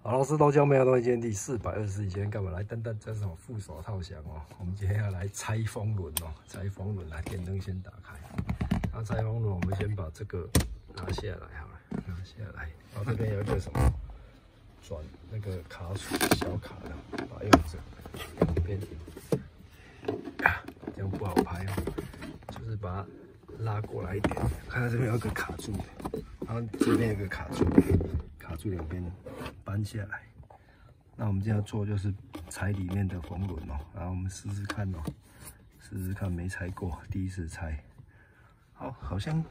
好，老师都教没有东西，今天第424，今天干嘛来？等等，这是什么副手套箱哦？我们今天要来拆风轮哦，拆风轮来，电灯先打开。那拆风轮，我们先把这个拿下来好了，拿下来。然后这边有一个什么转那个卡榫小卡的，把用这两边这样不好拍哦，就是把它拉过来一点。看到这边有一个卡住的，然后这边有个卡住，卡住两边搬下来。那我们今天要做就是拆里面的风轮哦，然后我们试试看哦，试试看没拆过，第一次拆。好，好像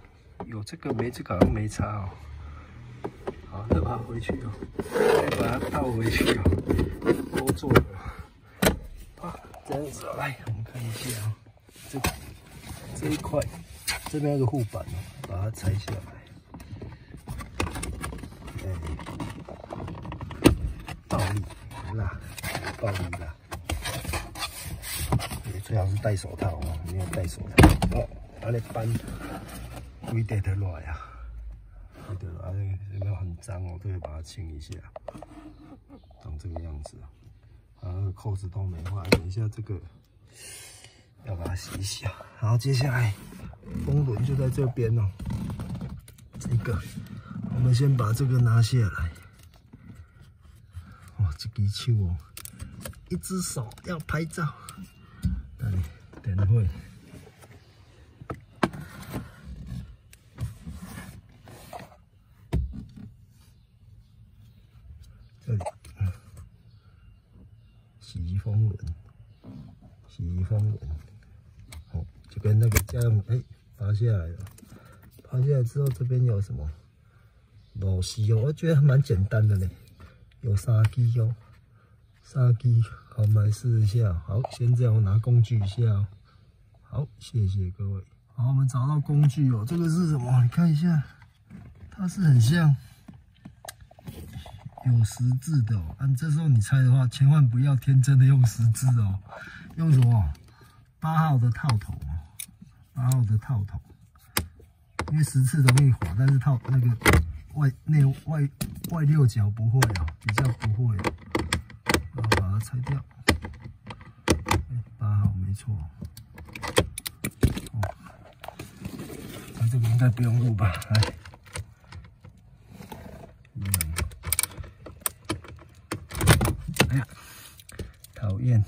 有这个没这个好像没差哦。好，再把它回去哦，再把它倒回去哦，多做了。啊，这样子来，我们看一下啊、哦，这一块这边有个护板哦，把它拆下来。暴力辣，暴力辣，最好是戴手套哦，没有戴手套哦，把那搬规地的落来啊，规地落来，有没有很脏哦？都会把它清一下，长这个样子啊，那个扣子都没坏，等一下这个要把它洗一下，然后接下来风轮就在这边哦，这个我们先把这个拿下来。哇，这支手哦，一只手要拍照，等会。这里，洗风轮，洗风轮。哦，就跟那个这样，哎，拔下来了。拔下来之后，这边有什么？螺丝哦，我觉得还蛮简单的呢。有3支哦，3支，好，我们来试一下。好，先这样，我拿工具一下哦。好，谢谢各位。好，我们找到工具哦，这个是什么？你看一下，它是很像有十字的哦。这时候你拆的话，千万不要天真的用十字哦，用什么？8号的套头哦，8号的套头，因为10次容易滑，但是套那个。外六角不会哦，比较不会哦。然后把它拆掉。8号没错。哦，那这个应该不用录吧？来，哎呀，讨厌。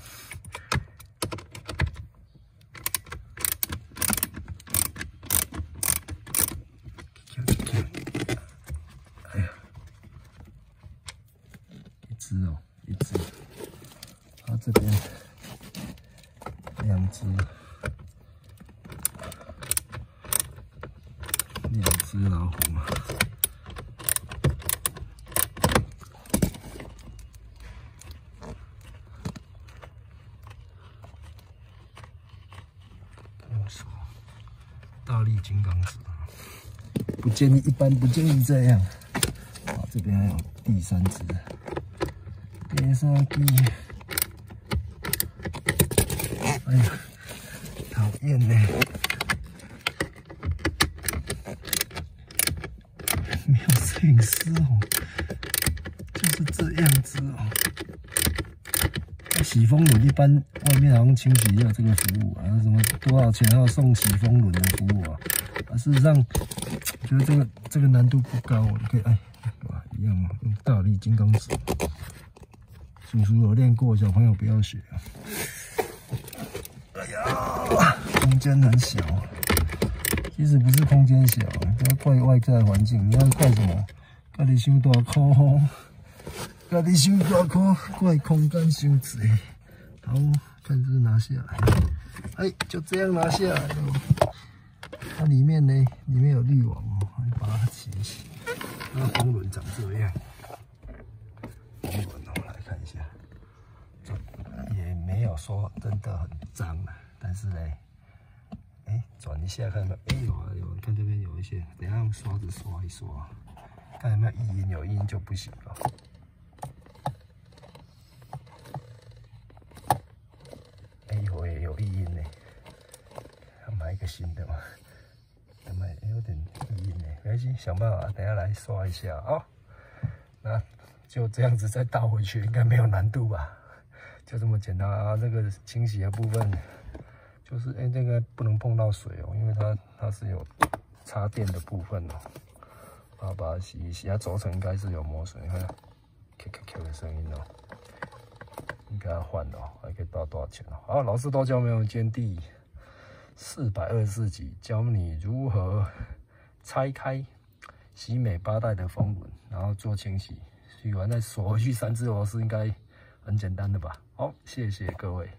一只，它这边2只老虎嘛。用手，大力金刚指，不建议，一般不建议这样。好，这边还有第3只。第3支，哎呀，讨厌呢！没有摄影师哦，就是这样子哦。洗风轮一般外面好像清洗也有这个服务啊，什么多少钱要送洗风轮的服务啊？事实上，我觉得这个难度不高哦，你可以哎，一样哦，用大力金刚指。叔叔有练过，小朋友不要学啊！哎呀，空间很小，其实不是空间小，不要怪外在环境，你要怪什么？怪你伤大颗吼，怪你伤大颗，怪空间伤窄。好，看是不是拿下来？哎，就这样拿下来了。它里面呢，里面有滤网哦，把它洗一洗。那风轮长这样。风轮哦，来看一下，也没有说真的很脏啊，但是呢，哎，转一下看到，哎有，看这边有一些，等一下用刷子刷一刷，看有没有异音，有异音就不行了。哎有异音呢，要买一个新的嘛，有点异音呢，没关系，想办法，等一下来刷一下啊、哦。那就这样子再倒回去，应该没有难度吧？就这么简单啊！这个清洗的部分，就是这个不能碰到水哦，因为它是有插电的部分哦。然后把它洗一洗，它轴承应该是有磨损，你看，咔咔咔的声音哦。应该要换哦，还可以到多少钱哦？好，老师都教没有间第424集，教你如何拆开喜美8代的风轮，然后做清洗，洗完再锁回去3只螺丝，应该很简单的吧？好，谢谢各位。